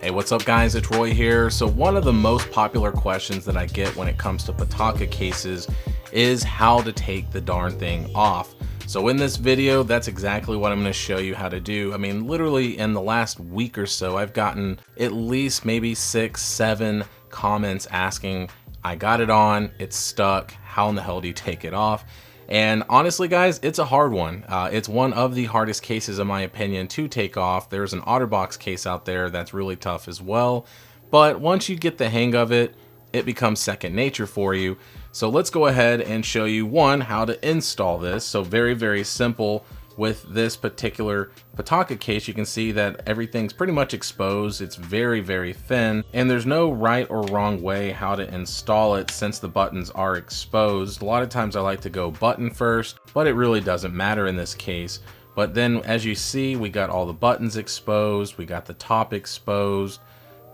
Hey, what's up guys, it's Roy here. So one of the most popular questions that I get when it comes to Pitaka cases is how to take the darn thing off. So in this video, that's exactly what I'm going to show you how to do. I mean, literally in the last week or so, I've gotten at least maybe 6-7 comments asking, I got it on, it's stuck, how in the hell do you take it off? And honestly guys, it's a hard one. It's one of the hardest cases in my opinion to take off. There's an OtterBox case out there that's really tough as well. But once you get the hang of it, it becomes second nature for you. So let's go ahead and show you how to install this. So very simple. With this particular Pitaka case, you can see that everything's pretty much exposed. It's very thin, and there's no right or wrong way how to install it since the buttons are exposed. A lot of times I like to go button first, but it really doesn't matter in this case. But then as you see, we got all the buttons exposed, we got the top exposed,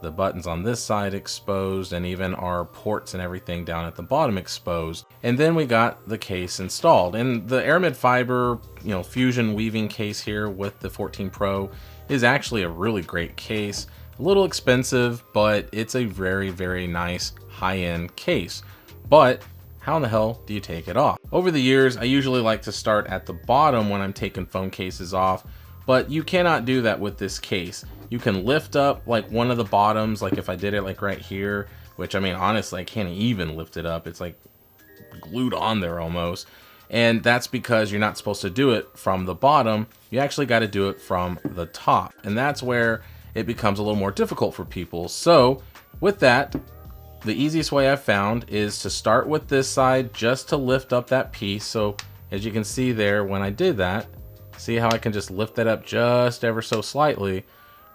the buttons on this side exposed, and even our ports and everything down at the bottom exposed. And then we got the case installed. And the Aramid Fiber, fusion weaving case here with the 14 Pro is actually a really great case. A little expensive, but it's a very nice high-end case. But how in the hell do you take it off? Over the years, I usually like to start at the bottom when I'm taking phone cases off, but you cannot do that with this case. You can lift up like one of the bottoms, like if I did it like right here, which I mean, honestly, I can't even lift it up. It's like glued on there almost. And that's because you're not supposed to do it from the bottom. You actually got to do it from the top. And that's where it becomes a little more difficult for people. So with that, the easiest way I've found is to start with this side just to lift up that piece. So as you can see there, when I did that, see how I can just lift that up just ever so slightly?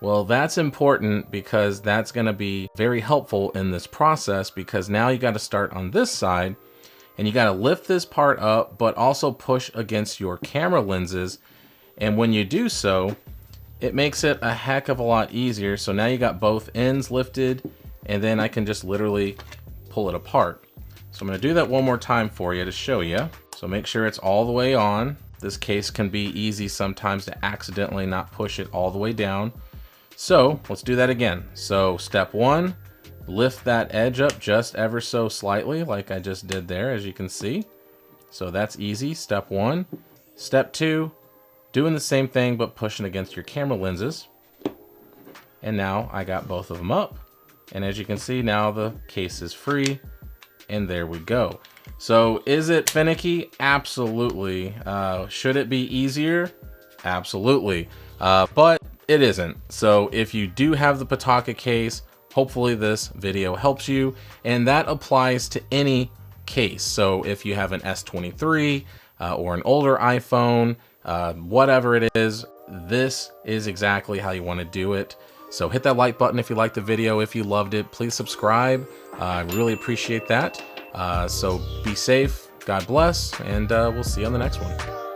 Well, that's important because that's going to be very helpful in this process, because now you got to start on this side and you got to lift this part up, but also push against your camera lenses. And when you do so, it makes it a heck of a lot easier. So now you got both ends lifted, and then I can just literally pull it apart. So I'm going to do that one more time for you to show you. So make sure it's all the way on. This case can be easy sometimes to accidentally not push it all the way down. So let's do that again. So step one, lift that edge up just ever so slightly like I just did there, as you can see. So that's easy, step one. Step two, doing the same thing but pushing against your camera lenses. And now I got both of them up. And as you can see, now the case is free. And there we go. So is it finicky? Absolutely. Should it be easier? Absolutely. But it isn't. So if you do have the Pitaka case, hopefully this video helps you, and that applies to any case. So if you have an S23 or an older iPhone, whatever it is, this is exactly how you want to do it. So hit that like button if you liked the video. If you loved it, please subscribe. I really appreciate that. So be safe, God bless, and we'll see you on the next one.